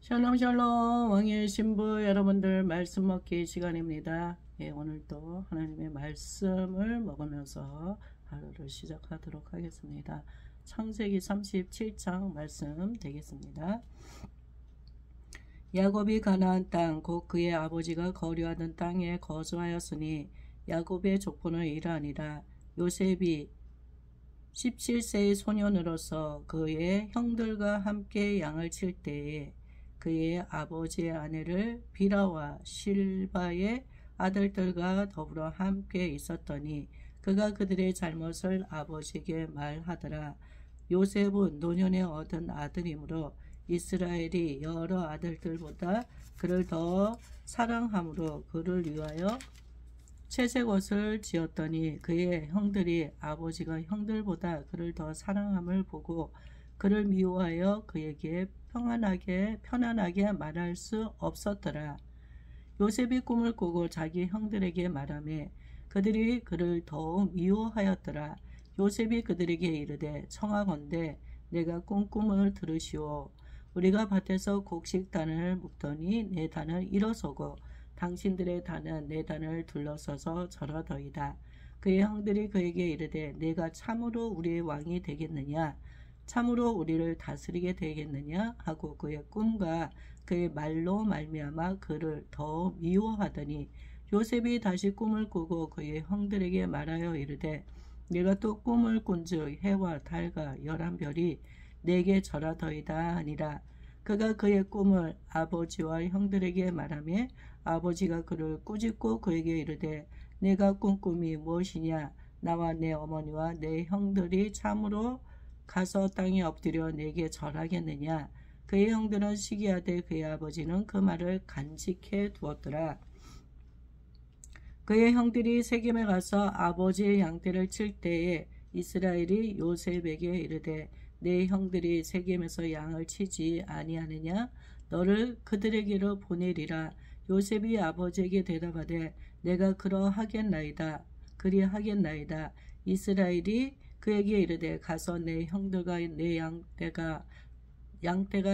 샬롬 샬롬 왕의 신부 여러분들 말씀 먹기 시간입니다. 오늘도 하나님의 말씀을 먹으면서 하루를 시작하도록 하겠습니다. 창세기 37장 말씀 되겠습니다. 야곱이 가나안 땅 곧 그의 아버지가 거류하던 땅에 거주하였으니 야곱의 족보는 이러하니라. 요셉이 17세의 소년으로서 그의 형들과 함께 양을 칠 때에 그의 아버지의 아내를 비라와 실바의 아들들과 더불어 함께 있었더니 그가 그들의 잘못을 아버지에게 말하더라. 요셉은 노년에 얻은 아들이므로 이스라엘이 여러 아들들보다 그를 더 사랑함으로 그를 위하여 채색옷을 지었더니 그의 형들이 아버지가 형들보다 그를 더 사랑함을 보고 그를 미워하여 그에게 편안하게 말할 수 없었더라. 요셉이 꿈을 꾸고 자기 형들에게 말하매 그들이 그를 더욱 미워하였더라. 요셉이 그들에게 이르되 청하건대 내가 꾼 꿈을 들으시오. 우리가 밭에서 곡식단을 묶더니 내 단을 일어서고 당신들의 단은 내 단을 둘러서서 절하더이다. 그의 형들이 그에게 이르되 내가 참으로 우리의 왕이 되겠느냐? 참으로 우리를 다스리게 되겠느냐 하고 그의 꿈과 그의 말로 말미암아 그를 더 미워하더니 요셉이 다시 꿈을 꾸고 그의 형들에게 말하여 이르되 내가 또 꿈을 꾼즉 해와 달과 열한 별이 내게 절하더이다 하니라. 그가 그의 꿈을 아버지와 형들에게 말하며 아버지가 그를 꾸짖고 그에게 이르되 내가 꾼 꿈이 무엇이냐? 나와 내 어머니와 내 형들이 참으로 가서 땅에 엎드려 내게 절하겠느냐? 그의 형들은 시기하되 그의 아버지는 그 말을 간직해 두었더라. 그의 형들이 세겜에 가서 아버지의 양떼를 칠 때에 이스라엘이 요셉에게 이르되 내 형들이 세겜에서 양을 치지 아니하느냐? 너를 그들에게로 보내리라. 요셉이 아버지에게 대답하되 내가 그러하겠나이다. 그리하겠나이다. 이스라엘이 그에게 이르되 가서 내 형들과 내 양떼가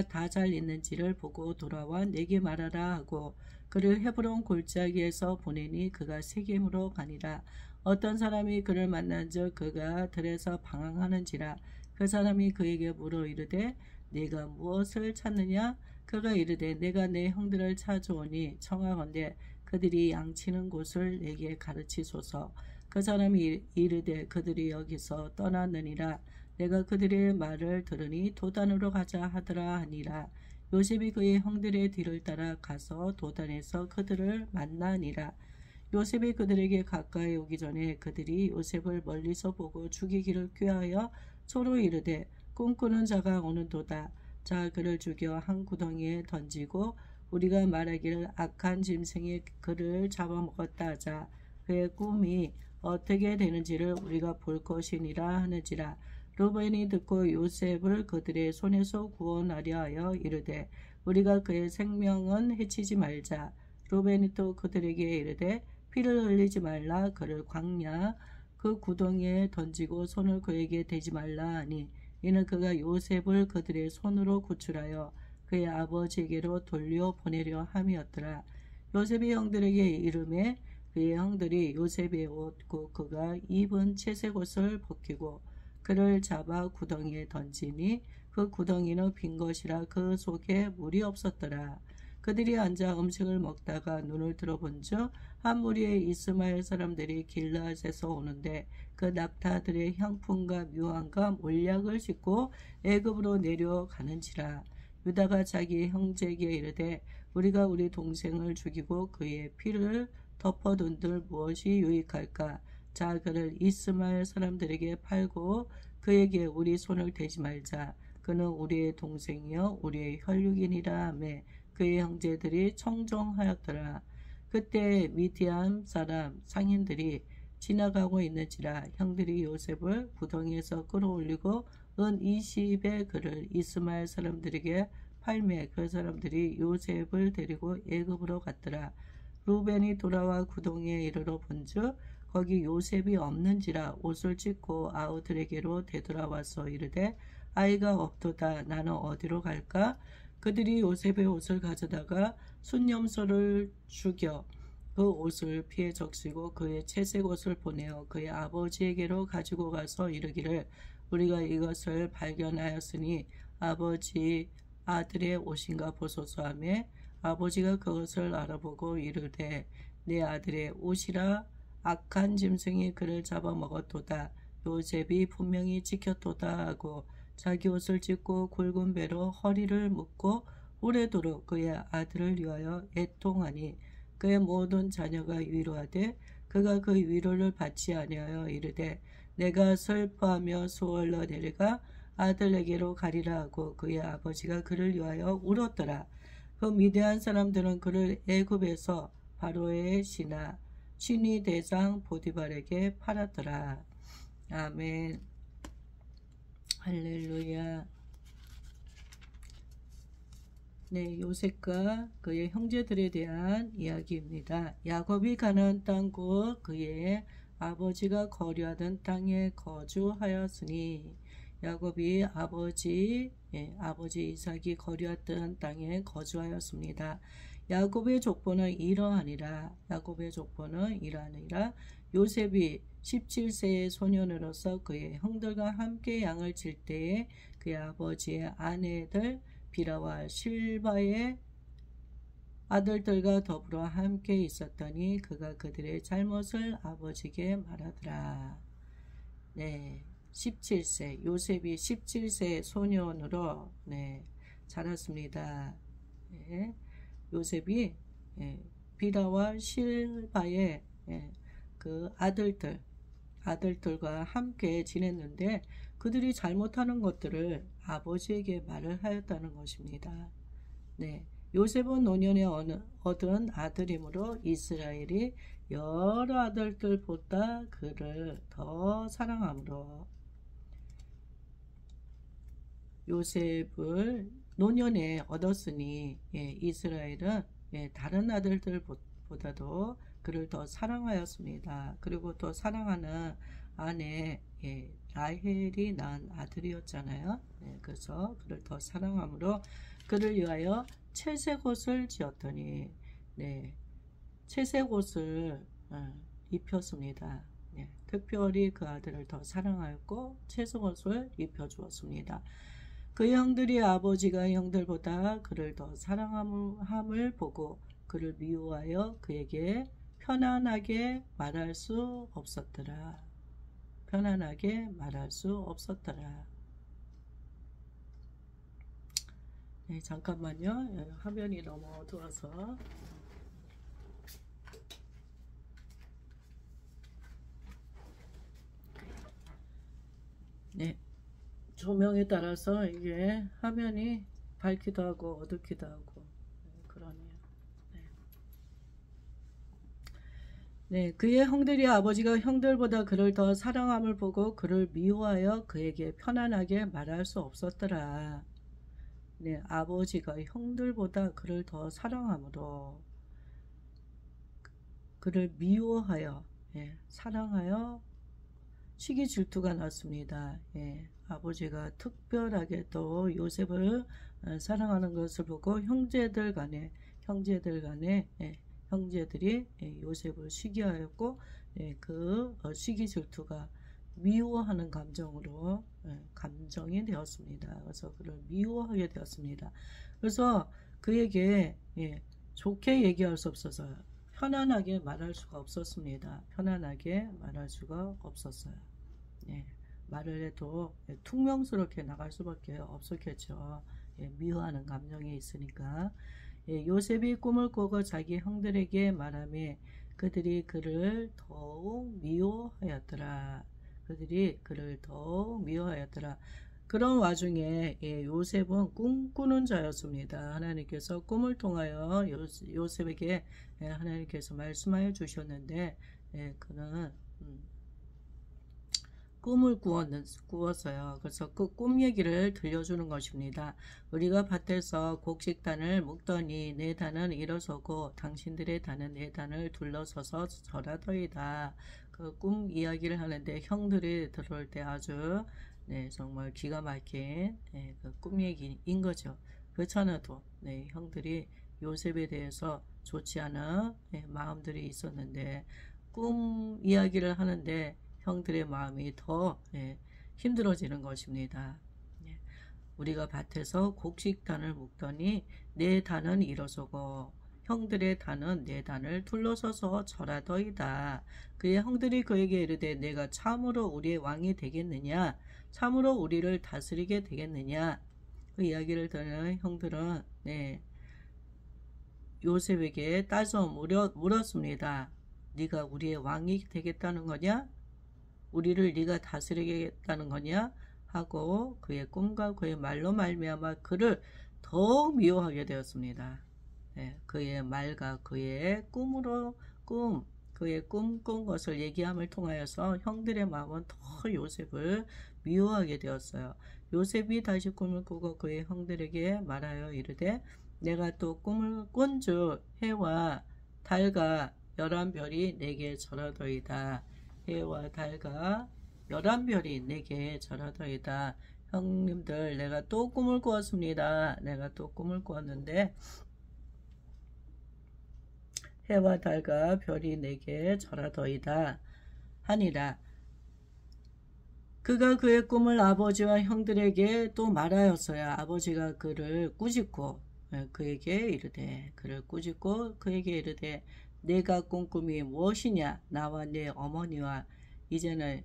다 잘 있는지를 보고 돌아와 내게 말하라 하고 그를 헤브론 골짜기에서 보내니 그가 세겜으로 가니라. 어떤 사람이 그를 만난즉 그가 들에서 방황하는지라. 그 사람이 그에게 물어 이르되 네가 무엇을 찾느냐? 그가 이르되 내가 내 형들을 찾아오니 청하건대 그들이 양치는 곳을 내게 가르치소서. 그 사람이 이르되 그들이 여기서 떠났느니라. 내가 그들의 말을 들으니 도단으로 가자 하더라 하니라. 요셉이 그의 형들의 뒤를 따라 가서 도단에서 그들을 만나니라. 요셉이 그들에게 가까이 오기 전에 그들이 요셉을 멀리서 보고 죽이기를 꾀하여 서로 이르되 꿈꾸는 자가 오는도다. 자 그를 죽여 한 구덩이에 던지고 우리가 말하기를 악한 짐승이 그를 잡아먹었다 하자. 그의 꿈이 어떻게 되는지를 우리가 볼 것이니라 하는지라. 루벤이 듣고 요셉을 그들의 손에서 구원하려 하여 이르되 우리가 그의 생명은 해치지 말자. 루벤이 또 그들에게 이르되 피를 흘리지 말라. 그를 광야 그 구덩이에 던지고 손을 그에게 대지 말라 하니 이는 그가 요셉을 그들의 손으로 구출하여 그의 아버지에게로 돌려보내려 함이었더라. 요셉이 형들에게 이르매 그의 형들이 요셉의 옷 곧 그가 입은 채색옷을 벗기고 그를 잡아 구덩이에 던지니 그 구덩이는 빈 것이라 그 속에 물이 없었더라. 그들이 앉아 음식을 먹다가 눈을 들어본즉 한 무리의 이스마엘 사람들이 길르앗에서 오는데 그 낙타들의 향품과 묘함과 몰약을 싣고 애굽으로 내려가는지라. 유다가 자기 형제에게 이르되 우리가 우리 동생을 죽이고 그의 피를 덮어둔들 무엇이 유익할까? 자 그를 이스마엘 사람들에게 팔고 그에게 우리 손을 대지 말자. 그는 우리의 동생이요 우리의 혈육이니라 하며 그의 형제들이 청종하였더라. 그때 미디안 사람 상인들이 지나가고 있는지라. 형들이 요셉을 구덩이에서 끌어올리고 은 20의 그를 이스마엘 사람들에게 팔매 그 사람들이 요셉을 데리고 애굽으로 갔더라. 루벤이 돌아와 구덩이에 이르러 본즉 거기 요셉이 없는지라. 옷을 찢고 아우들에게로 되돌아와서 이르되 아이가 없도다. 나는 어디로 갈까? 그들이 요셉의 옷을 가져다가 순념소를 죽여 그 옷을 피해 적시고 그의 채색 옷을 보내어 그의 아버지에게로 가지고 가서 이르기를 우리가 이것을 발견하였으니 아버지 아들의 옷인가 보소서 하며 아버지가 그것을 알아보고 이르되 내 아들의 옷이라 악한 짐승이 그를 잡아먹었도다. 요셉이 분명히 지켰도다 하고 자기 옷을 찢고 굵은 배로 허리를 묶고 오래도록 그의 아들을 위하여 애통하니 그의 모든 자녀가 위로하되 그가 그 위로를 받지 아니하여 이르되 내가 슬퍼하며 수월러 내려가 아들에게로 가리라 하고 그의 아버지가 그를 위하여 울었더라. 그 미대한 사람들은 그를 애굽에서 바로의 신하 신위 대장 보디발에게 팔았더라. 아멘. 할렐루야. 네, 요셉과 그의 형제들에 대한 이야기입니다. 야곱이 가나안 땅 곧 그의 아버지가 거류하던 땅에 거주하였으니 야곱이 아버지 이삭이 거류했던 땅에 거주하였습니다. 야곱의 족보는 이러하니라. 요셉이 17세의 소년으로서 그의 형들과 함께 양을 칠 때에 그의 아버지의 아내들 비라와 실바의 아들들과 더불어 함께 있었더니 그가 그들의 잘못을 아버지에게 말하더라. 네, 17세 요셉이 17세 소년으로 자랐습니다. 네, 요셉이 비라와 실바의 그 아들들과 함께 지냈는데 그들이 잘못하는 것들을 아버지에게 말을 하였다는 것입니다. 네, 요셉은 노년에 얻은 아들이므로 이스라엘이 여러 아들들보다 그를 더 사랑하므로 요셉을 노년에 얻었으니 이스라엘은 다른 아들들보다도 그를 더 사랑하였습니다. 그리고 또 사랑하는 아내 라헬이 낳은 아들이었잖아요. 그래서 그를 더 사랑하므로 그를 위하여 채색 옷을 지었더니 채색 옷을 입혔습니다. 특별히 그 아들을 더 사랑하였고 채색 옷을 입혀주었습니다. 그 형들이 아버지가 형들보다 그를 더 사랑함을 보고 그를 미워하여 그에게 편안하게 말할 수 없었더라. 네, 잠깐만요. 화면이 너무 어두워서. 네, 조명에 따라서 이게 화면이 밝기도 하고 어둡기도 하고 그러네요. 네, 그의 형들이 아버지가 형들보다 그를 더 사랑함을 보고 그를 미워하여 그에게 편안하게 말할 수 없었더라. 네, 아버지가 형들보다 그를 더 사랑함으로 그를 미워하여 사랑하여 시기 질투가 났습니다. 아버지가 특별하게 또 요셉을 사랑하는 것을 보고 형제들이 요셉을 시기하였고 그 시기 질투가 미워하는 감정이 되었습니다. 그래서 그를 미워하게 되었습니다. 그래서 그에게 좋게 얘기할 수 없어서 편안하게 말할 수가 없었습니다. 말을 해도 퉁명스럽게 나갈 수밖에 없었겠죠. 미워하는 감정이 있으니까. 요셉이 꿈을 꾸고 자기 형들에게 말하며 그들이 그를 더욱 미워하였더라. 그런 와중에 요셉은 꿈꾸는 자였습니다. 하나님께서 꿈을 통하여 요셉에게 하나님께서 말씀하여 주셨는데 그는 꿈을 꾸었어요. 그래서 그 꿈 얘기를 들려주는 것입니다. 우리가 밭에서 곡식단을 묶더니 내 단은 일어서고 당신들의 단은 내 단을 둘러서서 절하더이다. 그 꿈 이야기를 하는데 형들이 들어올 때 아주 정말 기가 막힌 그 꿈 얘기인 거죠. 그렇잖아도 네, 형들이 요셉에 대해서 좋지 않은 마음들이 있었는데 꿈 이야기를 하는데 형들의 마음이 더 힘들어지는 것입니다. 예, 우리가 밭에서 곡식단을 묶더니 내 단은 일어서고 형들의 단은 내 단을 둘러서서 절하더이다. 그의 형들이 그에게 이르되 내가 참으로 우리의 왕이 되겠느냐? 참으로 우리를 다스리게 되겠느냐? 그 이야기를 듣는 형들은 요셉에게 따져 물었습니다. 네가 우리의 왕이 되겠다는 거냐? 우리를 네가 다스리겠다는 거냐? 하고 그의 꿈과 그의 말로 말미암아 그를 더욱 미워하게 되었습니다. 그의 말과 그의 그의 꿈꾼 것을 얘기함을 통하여서 형들의 마음은 더 요셉을 미워하게 되었어요. 요셉이 다시 꿈을 꾸고 그의 형들에게 말하여 이르되 내가 또 꿈을 꾼즉 해와 달과 11별이 내게 절하더이다. 해와 달과 11별이 내게 절하더이다. 형님들, 내가 또 꿈을 꾸었습니다. 내가 또 꿈을 꾸었는데 해와 달과 별이 내게 절하더이다 하니라. 그가 그의 꿈을 아버지와 형들에게 또 말하였어요. 아버지가 그를 꾸짖고 그에게 이르되 내가 꾼 꿈이 무엇이냐? 나와 내 어머니와 이제는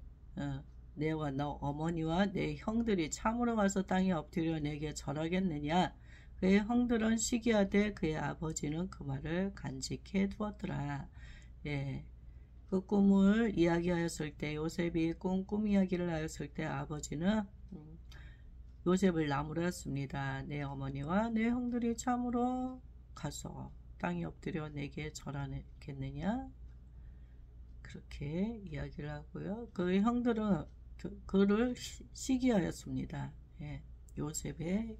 내와 너 어머니와 내 형들이 참으로 가서 땅에 엎드려 내게 절하겠느냐? 그의 형들은 시기하되 그의 아버지는 그 말을 간직해 두었더라. 그 꿈을 이야기하였을 때 요셉이 꿈 이야기를 하였을 때 아버지는 요셉을 나무랐습니다. 내 어머니와 내 형들이 참으로 가서 땅에 엎드려 내게 절하겠느냐? 그렇게 이야기를 하고요. 그 형들은 그를 시기하였습니다. 요셉의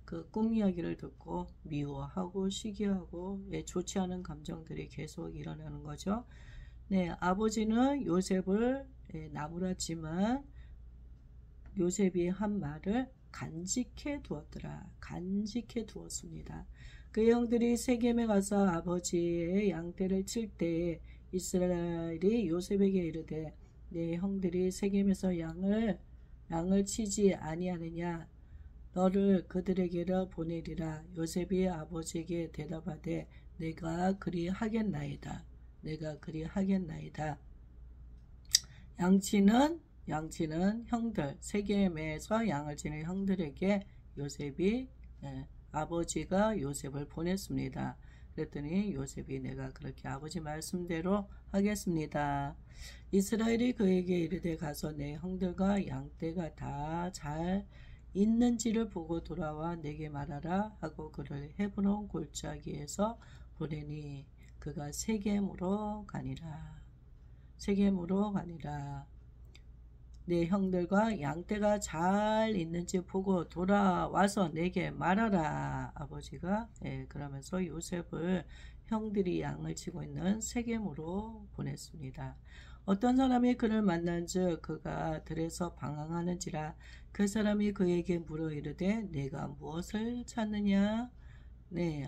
그 꿈 이야기를 듣고 미워하고 시기하고 좋지 않은 감정들이 계속 일어나는 거죠. 아버지는 요셉을 나무랐지만 요셉이 한 말을 간직해 두었습니다. 그 형들이 세겜에 가서 아버지의 양떼를 칠 때에 이스라엘이 요셉에게 이르되 내 형들이 세겜에서 양을 치지 아니하느냐? 너를 그들에게로 보내리라. 요셉이 아버지에게 대답하되 내가 그리하겠나이다. 양치는 형들, 세겜에서 양을 치는 형들에게 요셉이 아버지가 요셉을 보냈습니다. 그랬더니 요셉이 내가 그렇게 아버지 말씀대로 하겠습니다. 이스라엘이 그에게 이르되 가서 내 형들과 양떼가 다 잘 있는지를 보고 돌아와 내게 말하라 하고 그를 헤브론 골짜기에서 보내니 그가 세겜으로 가니라. 내 형들과 양떼가 잘 있는지 보고 돌아와서 내게 말하라. 아버지가 그러면서 요셉을 형들이 양을 치고 있는 세겜으로 보냈습니다. 어떤 사람이 그를 만난즉 그가 들에서 방황하는지라. 그 사람이 그에게 물어 이르되 내가 무엇을 찾느냐?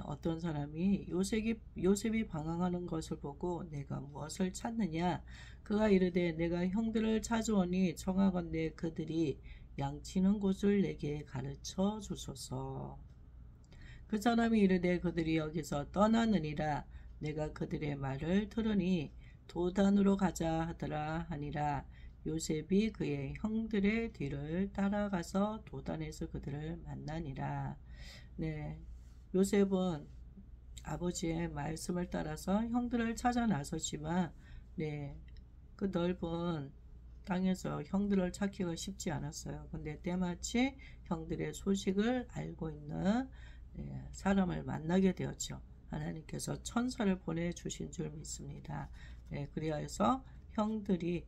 어떤 사람이 요셉이 방황하는 것을 보고 내가 무엇을 찾느냐? 그가 이르되 내가 형들을 찾아오니 청하건대 그들이 양치는 곳을 내게 가르쳐 주소서. 그 사람이 이르되 그들이 여기서 떠나느니라. 내가 그들의 말을 들으니 도단으로 가자 하더라 하니라. 요셉이 그의 형들의 뒤를 따라가서 도단에서 그들을 만나니라. 요셉은 아버지의 말씀을 따라서 형들을 찾아 나섰지만 그 넓은 땅에서 형들을 찾기가 쉽지 않았어요. 근데 때마치 형들의 소식을 알고 있는 사람을 만나게 되었죠. 하나님께서 천사를 보내주신 줄 믿습니다. 그리하여서 형들이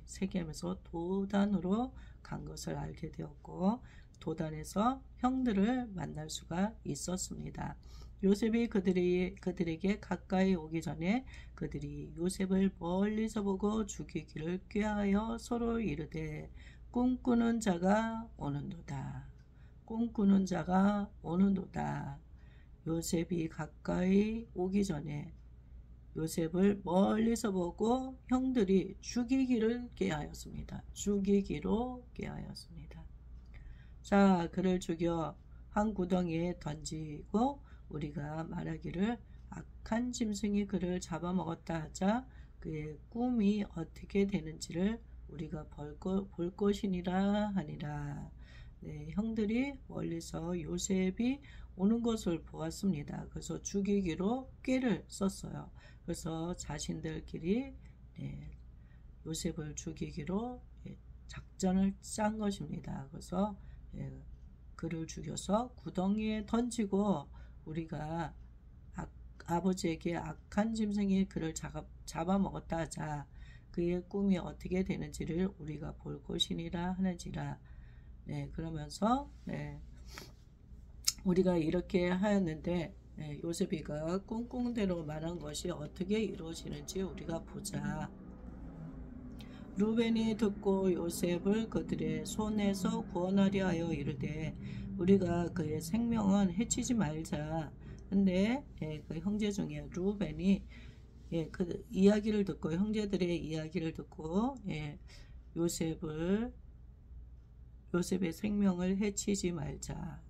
세겜에서 도단으로 간 것을 알게 되었고 도단에서 형들을 만날 수가 있었습니다. 요셉이 그들에게 가까이 오기 전에 그들이 요셉을 멀리서 보고 죽이기를 꾀하여 서로 이르되 꿈꾸는 자가 오는도다. 꿈꾸는 자가 오는도다. 요셉이 가까이 오기 전에 요셉을 멀리서 보고 형들이 죽이기를 꾀하였습니다. 죽이기로 꾀하였습니다. 자, 그를 죽여 한 구덩이에 던지고 우리가 말하기를 악한 짐승이 그를 잡아먹었다 하자 그의 꿈이 어떻게 되는지를 우리가 볼 것이니라 하니라. 네, 형들이 멀리서 요셉이 오는 것을 보았습니다. 그래서 죽이기로 꾀를 썼어요. 그래서 자신들끼리 요셉을 죽이기로 작전을 짠 것입니다. 그래서 그를 죽여서 구덩이에 던지고 우리가 아버지에게 악한 짐승이 그를 잡아먹었다 하자 그의 꿈이 어떻게 되는지를 우리가 볼 것이니라 하는지라. 그러면서 우리가 이렇게 하였는데 요셉이가 꿈꾼대로 말한 것이 어떻게 이루어지는지 우리가 보자. 루벤이 듣고 요셉을 그들의 손에서 구원하려 하여 이르되 우리가 그의 생명은 해치지 말자. 근데 그 형제 중에 루벤이 그 이야기를 듣고 형제들의 이야기를 듣고 요셉의 생명을 해치지 말자.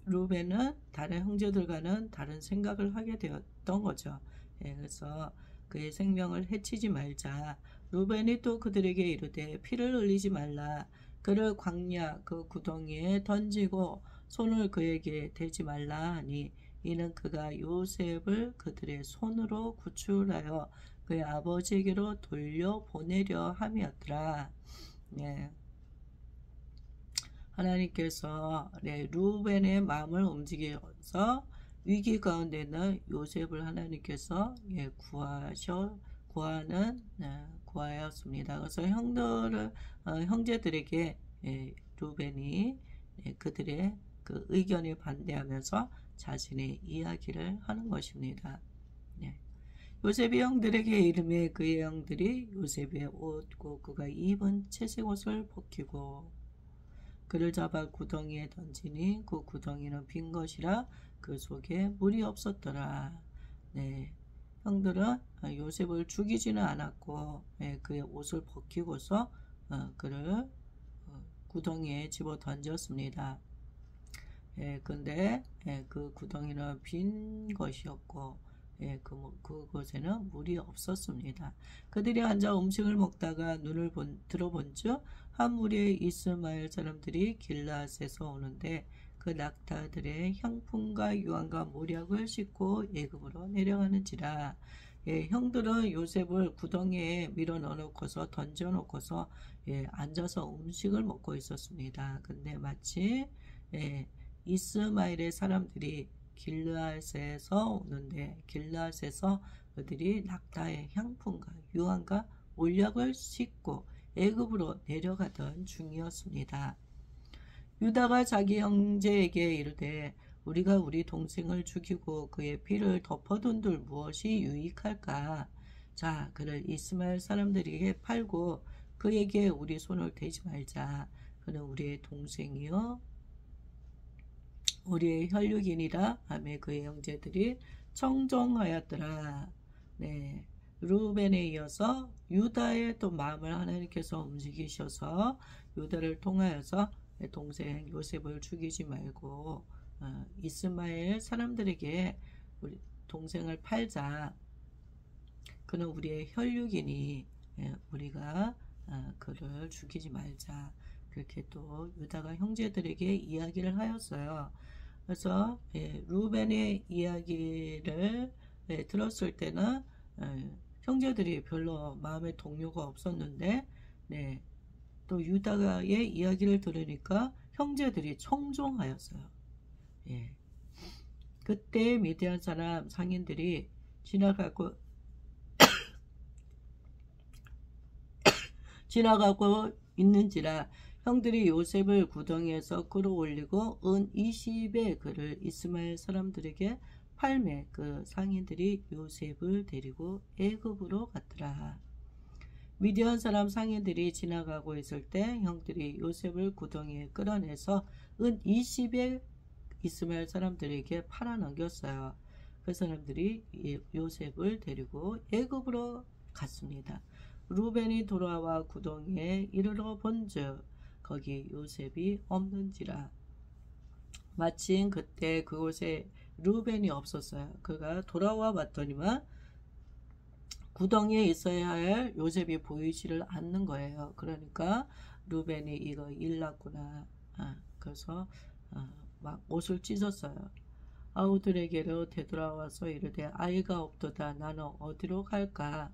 루벤은 다른 형제들과는 다른 생각을 하게 되었던 거죠. 그래서 그의 생명을 해치지 말자. 루벤이 또 그들에게 이르되 피를 흘리지 말라. 그를 광야 그 구덩이에 던지고 손을 그에게 대지 말라 하니 이는 그가 요셉을 그들의 손으로 구출하여 그의 아버지에게로 돌려보내려 함이었더라. 하나님께서 루벤의 마음을 움직여서 위기 가운데는 요셉을 하나님께서 구하였습니다. 그래서 형제들에게 루벤이 그들의 그 의견에 반대하면서 자신의 이야기를 하는 것입니다. 요셉이 형들에게 이르매 그의 형들이 요셉의 옷 곧 그가 입은 채색 옷을 벗기고 그를 잡아 구덩이에 던지니 그 구덩이는 빈 것이라 그 속에 물이 없었더라. 형들은 요셉을 죽이지는 않았고 그의 옷을 벗기고서 그를 구덩이에 집어 던졌습니다. 근데 그 구덩이는 빈 것이었고 그곳에는 물이 없었습니다. 그들이 앉아 음식을 먹다가 눈을 들어본즉 한 무리의 이스마엘 사람들이 길라앗에서 오는데 그 낙타들의 향품과 유황과 모략을 싣고 애굽으로 내려가는지라. 형들은 요셉을 구덩이에 밀어 넣어놓고서 던져놓고서 앉아서 음식을 먹고 있었습니다. 근데 마치 이스마엘의 사람들이 길라앗에서 오는데 길라앗에서 그들이 낙타의 향품과 유황과 몰약을 싣고 애굽으로 내려가던 중이었습니다. 유다가 자기 형제에게 이르되 우리가 우리 동생을 죽이고 그의 피를 덮어둔들 무엇이 유익할까? 자, 그를 이스마엘 사람들에게 팔고 그에게 우리 손을 대지 말자. 그는 우리의 동생이요 우리의 혈육이니라 하며 그의 형제들이 청정하였더라. 루벤에 이어서 유다의 또 마음을 하나님께서 움직이셔서 유다를 통하여서 동생 요셉을 죽이지 말고 이스마엘 사람들에게 우리 동생을 팔자. 그는 우리의 혈육이니 우리가 그를 죽이지 말자. 그렇게 또 유다가 형제들에게 이야기를 하였어요. 그래서 루벤의 이야기를 들었을 때는 형제들이 별로 마음에 동요가 없었는데 또 유다의 이야기를 들으니까 형제들이 청종하였어요. 그때 미디안 사람 상인들이 지나가고 있는지라 형들이 요셉을 구덩이에서 끌어올리고 은 20의 그를 이스마엘 사람들에게 팔매 그 상인들이 요셉을 데리고 애굽으로 갔더라. 미디안 사람 상인들이 지나가고 있을 때 형들이 요셉을 구덩이에 끌어내서 은 20에 이스마엘 사람들에게 팔아넘겼어요. 그 사람들이 요셉을 데리고 애굽으로 갔습니다. 루벤이 돌아와 구덩이에 이르러 본즉 거기 요셉이 없는지라. 마침 그때 그곳에 루벤이 없었어요. 그가 돌아와 봤더니만 구덩이에 있어야 할 요셉이 보이지를 않는 거예요. 그러니까 루벤이 이거 일났구나. 그래서 막 옷을 찢었어요. 아우들에게로 되돌아와서 이르되 아이가 없도다. 나는 어디로 갈까?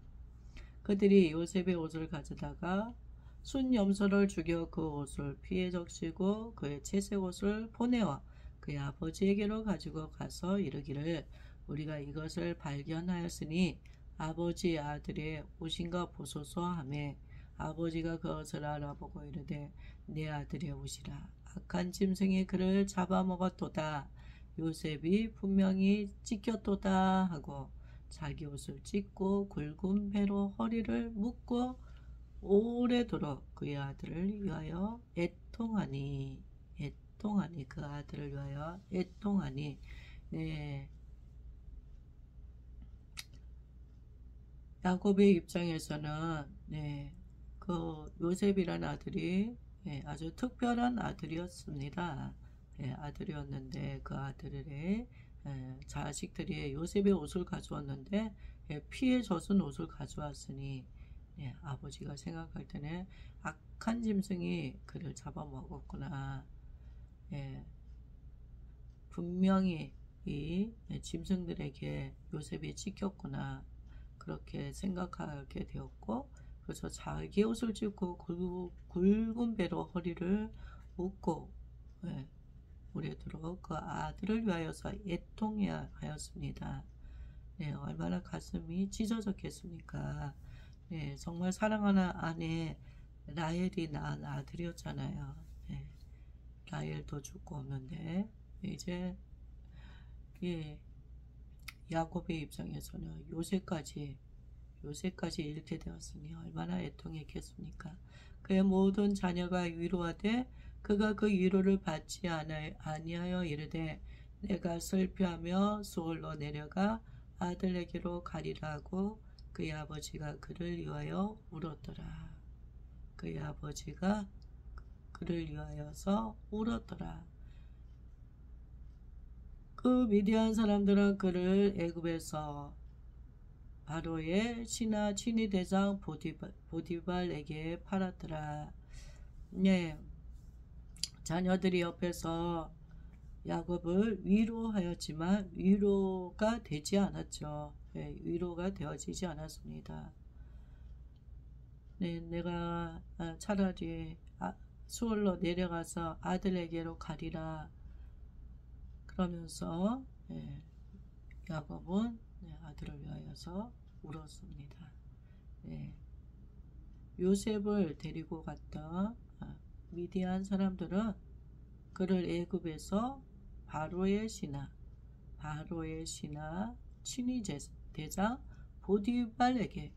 그들이 요셉의 옷을 가져다가 순염소를 죽여 그 옷을 피에 적시고 그의 채색 옷을 보내어 그의 아버지에게로 가지고 가서 이르기를 우리가 이것을 발견하였으니 아버지 아들의 옷인가 보소서 하매 아버지가 그것을 알아보고 이르되 내 아들의 옷이라. 악한 짐승이 그를 잡아먹었도다. 요셉이 분명히 찢겼도다 하고 자기 옷을 찢고 굵은 배로 허리를 묶고 오래도록 그의 아들을 위하여 애통하니 그 아들을 위하여 애통하니. 네, 야곱의 입장에서는 그 요셉이라는 아들이 아주 특별한 아들이었습니다. 아들이었는데 그 아들의 자식들이 요셉의 옷을 가져왔는데 피에 젖은 옷을 가져왔으니 아버지가 생각할 때는 악한 짐승이 그를 잡아먹었구나. 분명히 이 짐승들에게 요셉이 찢겼구나. 그렇게 생각하게 되었고 그래서 자기 옷을 찢고 굵은 배로 허리를 묶고 오래도록 그 아들을 위하여서 애통하였습니다. 얼마나 가슴이 찢어졌겠습니까? 정말 사랑하는 아내 라헬이 낳은 아들이었잖아요. 라헬도 죽고 없는데 이제 야곱의 입장에서는 요새까지 잃게 되었으니 얼마나 애통했겠습니까? 그의 모든 자녀가 위로하되 그가 그 위로를 받지 아니하여 이르되 내가 슬피하며 수월로 내려가 아들에게로 가리라 하고 그의 아버지가 그를 위하여 울었더라. 그의 아버지가 그를 위하여서 울었더라. 그 미디안 사람들은 그를 애굽에서 바로의 신하 친위 대장 보디발에게 팔았더라. 자녀들이 옆에서 야곱을 위로하였지만 위로가 되지 않았죠. 위로가 되어지지 않았습니다. 내가 차라리 수월로 내려가서 아들에게로 가리라. 그러면서 야곱은 아들을 위하여서 울었습니다. 요셉을 데리고 갔던 미디안 사람들은 그를 애굽에서 바로의 신하 친위 대장 보디발에게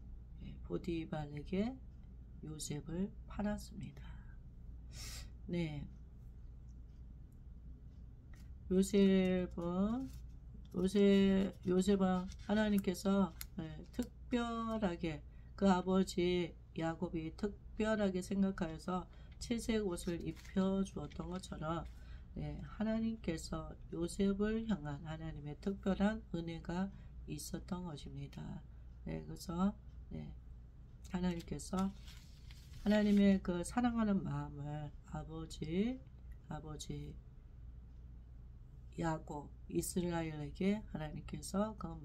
요셉을 팔았습니다. 요셉은 하나님께서 특별하게 그 아버지 야곱이 특별하게 생각하여서 채색 옷을 입혀 주었던 것처럼 하나님께서 요셉을 향한 하나님의 특별한 은혜가 있었던 것입니다. 그래서 하나님께서 하나님의 그 사랑하는 마음을 아버지 야곱 이스라엘에게 하나님께서 그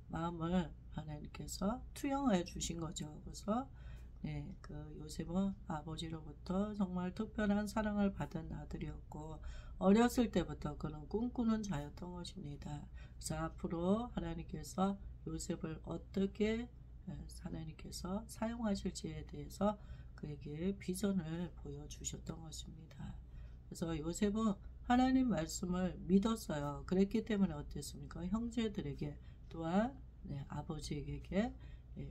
마음을 하나님께서 투영하여 주신 거죠. 그래서 그 요셉은 아버지로부터 정말 특별한 사랑을 받은 아들이었고 어렸을 때부터 그는 꿈꾸는 자였던 것입니다. 그래서 앞으로 하나님께서 요셉을 어떻게 하나님께서 사용하실지에 대해서 그에게 비전을 보여주셨던 것입니다. 그래서 요셉은 하나님 말씀을 믿었어요. 그랬기 때문에 어땠습니까? 형제들에게 또한 아버지에게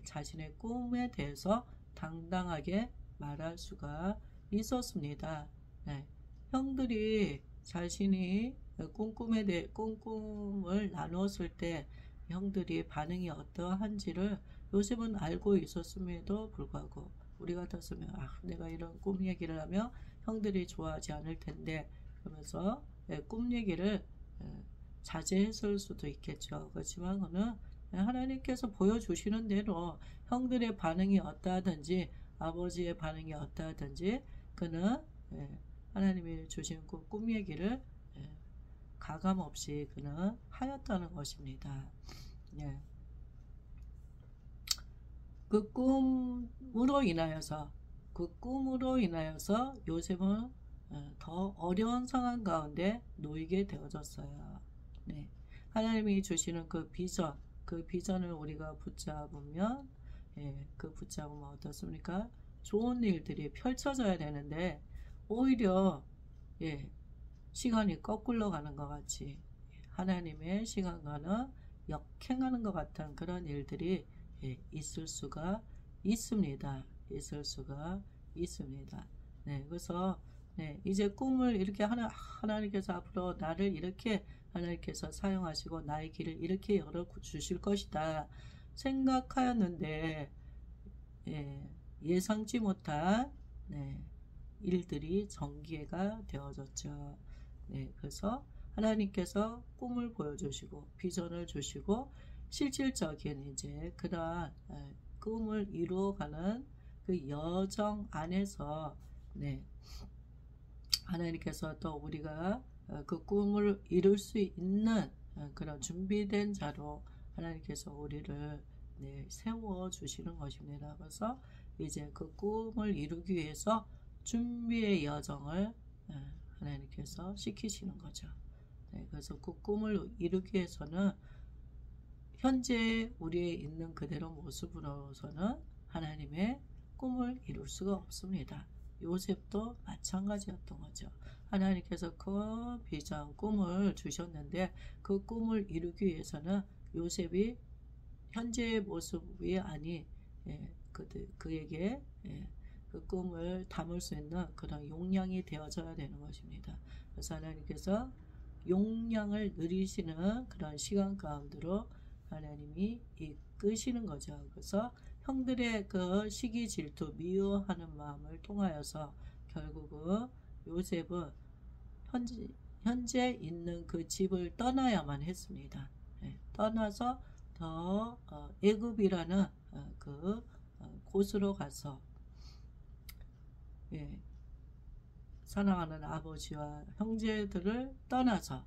자신의 꿈에 대해서 당당하게 말할 수가 있었습니다. 네. 형들이 자신이 꿈꿈을 나누었을 때 형들이 반응이 어떠한지를 요셉은 알고 있었음에도 불구하고 우리 같았으면 내가 이런 꿈 얘기를 하면 형들이 좋아하지 않을 텐데 그러면서 꿈 얘기를 자제했을 수도 있겠죠. 그렇지만 그는 하나님께서 보여주시는 대로 형들의 반응이 어떠하든지 아버지의 반응이 어떠하든지 그는 하나님이 주신 그 꿈 얘기를 가감없이 그는 하였다는 것입니다. 예. 그 꿈으로 인하여서 요셉은 더 어려운 상황 가운데 놓이게 되어졌어요. 네. 하나님이 주시는 그 비전을 우리가 붙잡으면 붙잡으면 어떻습니까? 좋은 일들이 펼쳐져야 되는데 오히려 시간이 거꾸로 가는 것 같이 하나님의 시간과는 역행하는 것 같은 그런 일들이 있을 수가 있습니다. 네, 그래서 이제 꿈을 이렇게 하나님께서 앞으로 나를 이렇게 하나님께서 사용하시고 나의 길을 이렇게 열어주실 것이다 생각하였는데 예상치 못한 일들이 전개가 되어졌죠. 그래서 하나님께서 꿈을 보여주시고 비전을 주시고 실질적인 이제 그러한 꿈을 이루어가는 그 여정 안에서 하나님께서 또 우리가 그 꿈을 이룰 수 있는 그런 준비된 자로 하나님께서 우리를 세워 주시는 것입니다. 그래서 이제 그 꿈을 이루기 위해서 준비의 여정을 하나님께서 시키시는 거죠. 그래서 그 꿈을 이루기 위해서는 현재 우리의 있는 그대로 모습으로서는 하나님의 꿈을 이룰 수가 없습니다. 요셉도 마찬가지였던 거죠. 하나님께서 그 비전, 꿈을 주셨는데 그 꿈을 이루기 위해서는 요셉이 현재의 모습이 아니 그에게 그 꿈을 담을 수 있는 그런 용량이 되어져야 되는 것입니다. 그래서 하나님께서 용량을 누리시는 그런 시간 가운데로 하나님이 이끄시는 거죠. 그래서 형들의 그 시기 질투 미워하는 마음을 통하여서 결국은 요셉은 현재 있는 그 집을 떠나야만 했습니다. 떠나서 더 애굽이라는 그 곳으로 가서 사랑하는 아버지와 형제들을 떠나서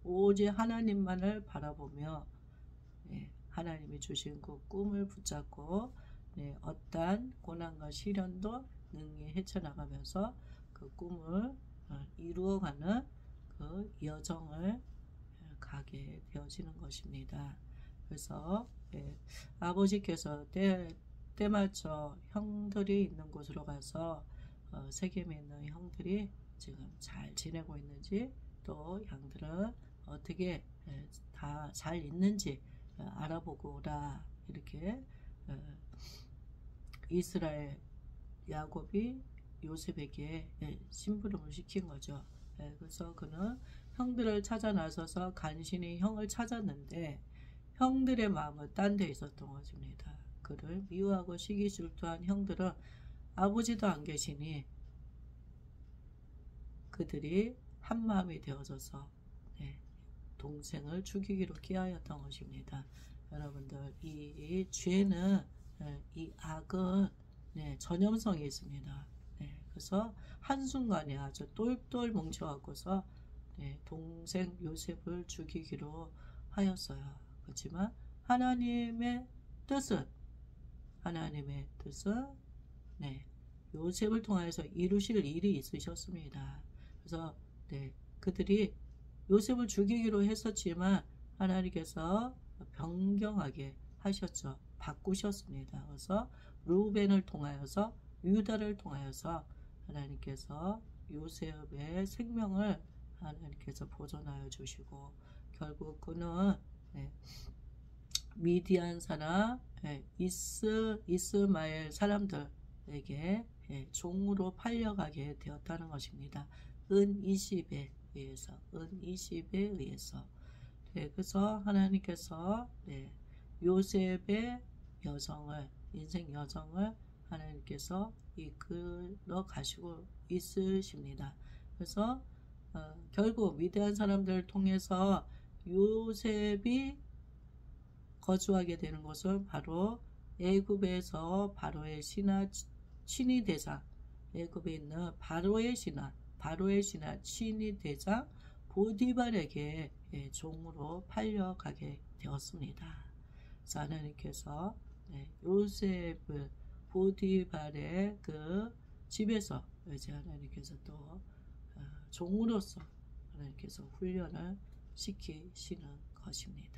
오직 하나님만을 바라보며 하나님이 주신 그 꿈을 붙잡고 어떠한 고난과 시련도 능히 헤쳐나가면서 그 꿈을 이루어가는 그 여정을 가게 되어지는 것입니다. 그래서 아버지께서 때맞춰 형들이 있는 곳으로 가서 세겜에 있는 형들이 지금 잘 지내고 있는지 또 양들은 어떻게 다 잘 있는지 알아보고 오라 이렇게 이스라엘 야곱이 요셉에게 심부름을 시킨 거죠. 그래서 그는 형들을 찾아 나서서 간신히 형을 찾았는데 형들의 마음은 딴 데 있었던 것입니다. 그를 미워하고 시기 질투한 형들은 아버지도 안 계시니 그들이 한마음이 되어져서 동생을 죽이기로 기하였던 것입니다. 여러분들 이 죄는 이 악은 전염성이 있습니다. 그래서 한순간에 아주 똘똘 뭉쳐갖고서 동생 요셉을 죽이기로 하였어요. 그렇지만 하나님의 뜻은 요셉을 통해서 이루실 일이 있으셨습니다. 그래서 그들이 요셉을 죽이기로 했었지만 하나님께서 변경하게 하셨죠. 바꾸셨습니다. 그래서 루벤을 통하여서 유다를 통하여서 하나님께서 요셉의 생명을 하나님께서 보존하여 주시고 결국 그는 미디안 사람, 이스마엘 사람들에게 종으로 팔려가게 되었다는 것입니다. 은 20에 의해서, 그래서 하나님께서 요셉의 여정을, 인생 여정을 하나님께서 이끌어 가시고 있으십니다. 그래서 결국 미디안 사람들을 통해서 요셉이 거주하게 되는 곳은 바로 애굽에서 바로의 신하 친위 대장, 애굽에 있는 바로의 신하 친위 대장 보디발에게 종으로 팔려가게 되었습니다. 그래서 하나님께서 요셉을 보디발의 그 집에서 이제 하나님께서 또 종으로서 하나님께서 훈련을 시키시는 것입니다.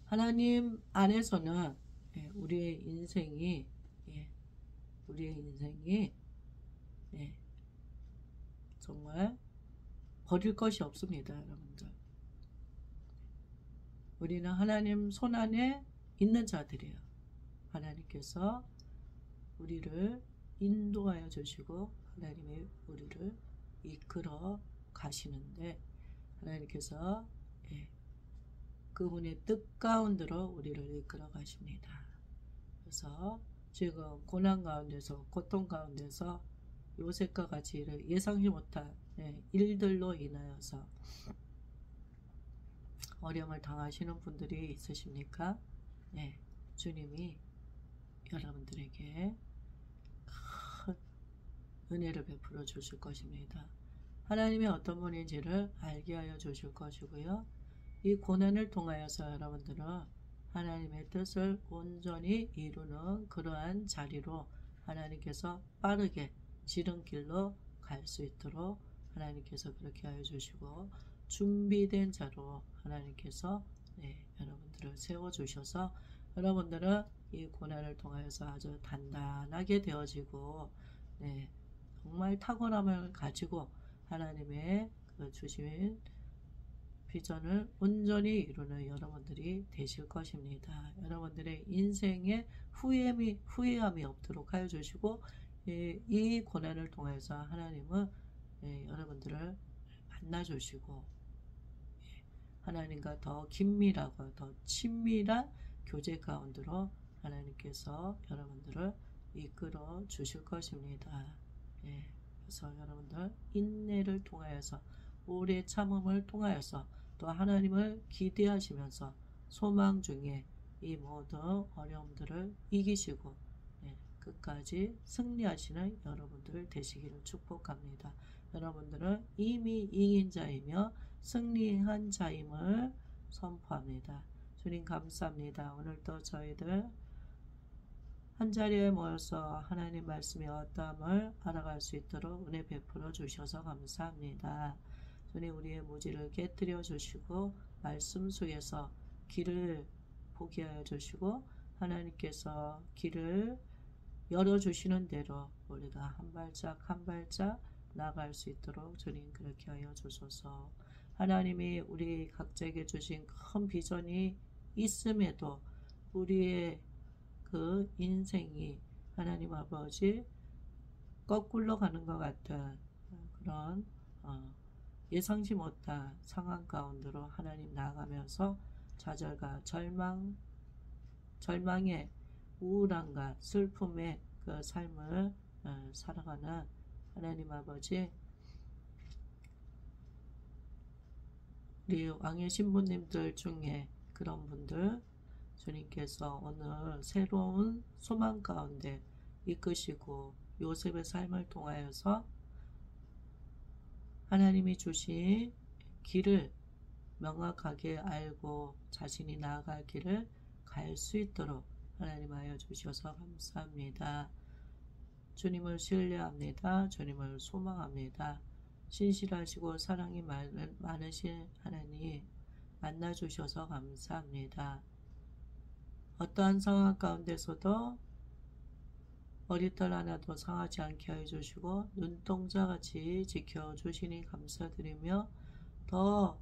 하나님 안에서는 우리의 인생이 정말 버릴 것이 없습니다, 여러분들. 우리는 하나님 손안에 있는 자들이에요. 하나님께서 우리를 인도하여 주시고 하나님이 우리를 이끌어 가시는데 하나님께서 그분의 뜻 가운데로 우리를 이끌어 가십니다. 그래서 지금 고난 가운데서, 고통 가운데서 요셉과 같이 예상치 못한 일들로 인하여서 어려움을 당하시는 분들이 있으십니까? 주님이 여러분들에게 큰 은혜를 베풀어 주실 것입니다. 하나님이 어떤 분인지를 알게 하여 주실 것이고요. 이 고난을 통하여서 여러분들은 하나님의 뜻을 온전히 이루는 그러한 자리로 하나님께서 빠르게 지름길로 갈 수 있도록 하나님께서 그렇게 하여 주시고 준비된 자로 하나님께서 여러분들을 세워주셔서 여러분들은 이 고난을 통하여서 아주 단단하게 되어지고 정말 탁월함을 가지고 하나님의 그 주신 비전을 온전히 이루는 여러분들이 되실 것입니다. 여러분들의 인생에 후회함이 없도록 하여 주시고 이 고난을 통해서 하나님은 여러분들을 만나 주시고 하나님과 더 긴밀하고 더 친밀한 교제 가운데로 하나님께서 여러분들을 이끌어 주실 것입니다. 그래서 여러분들 인내를 통하여서 오래 참음을 통하여서 또 하나님을 기대하시면서 소망 중에 이 모든 어려움들을 이기시고 끝까지 승리하시는 여러분들 되시기를 축복합니다. 여러분들은 이미 이긴 자이며 승리한 자임을 선포합니다. 주님 감사합니다. 오늘도 저희들 한자리에 모여서 하나님 말씀의 어떠함을 알아갈 수 있도록 은혜 베풀어 주셔서 감사합니다. 주님 우리의 무지를 깨뜨려 주시고 말씀 속에서 길을 보게 하여 주시고 하나님께서 길을 열어주시는 대로 우리가 한 발짝 한 발짝 나아갈 수 있도록 주님 그렇게 하여 주소서. 하나님이 우리 각자에게 주신 큰 비전이 있음에도 우리의 그 인생이 하나님 아버지 거꾸로 가는 것 같은 그런 예상치 못한 상황 가운데로 하나님 나아가면서 좌절과 절망의 우울함과 슬픔의 그 삶을 살아가는 하나님 아버지 우리 왕의 신부님들 중에 그런 분들 주님께서 오늘 새로운 소망 가운데 이끄시고 요셉의 삶을 통하여서 하나님이 주신 길을 명확하게 알고 자신이 나아갈 길을 갈 수 있도록 하나님 하여 주셔서 감사합니다. 주님을 신뢰합니다. 주님을 소망합니다. 신실하시고 사랑이 많으신 하나님 만나주셔서 감사합니다. 어떠한 상황 가운데서도 머리털 하나도 상하지 않게 해주시고 눈동자같이 지켜주시니 감사드리며 더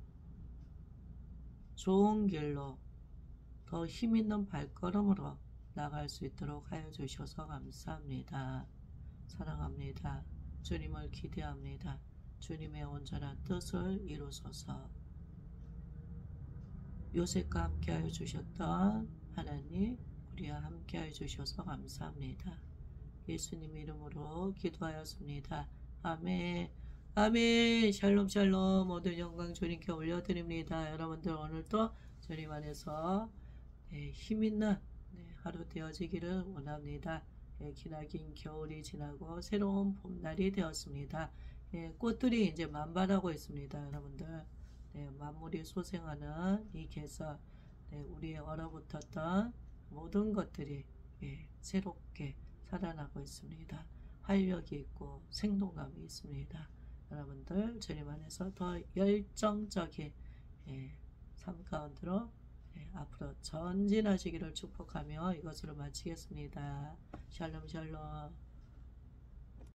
좋은 길로 더 힘있는 발걸음으로 나갈 수 있도록 하여 주셔서 감사합니다. 사랑합니다. 주님을 기대합니다. 주님의 온전한 뜻을 이루소서. 요셉과 함께하여 주셨던 하나님, 우리와 함께하여 주셔서 감사합니다. 예수님 이름으로 기도하였습니다. 아멘. 아멘. 샬롬 샬롬. 모든 영광 주님께 올려드립니다. 여러분들 오늘도 주님 안에서 힘있는 하루 되어지기를 원합니다. 기나긴 겨울이 지나고 새로운 봄날이 되었습니다. 꽃들이 이제 만발하고 있습니다. 여러분들 만물이 소생하는 이 계절, 우리의 얼어붙었던 모든 것들이 새롭게 살아나고 있습니다. 활력이 있고 생동감이 있습니다. 여러분들 주님 안에서 더 열정적인 삶 가운데로 앞으로 전진하시기를 축복하며 이것으로 마치겠습니다. 샬롬 샬롬.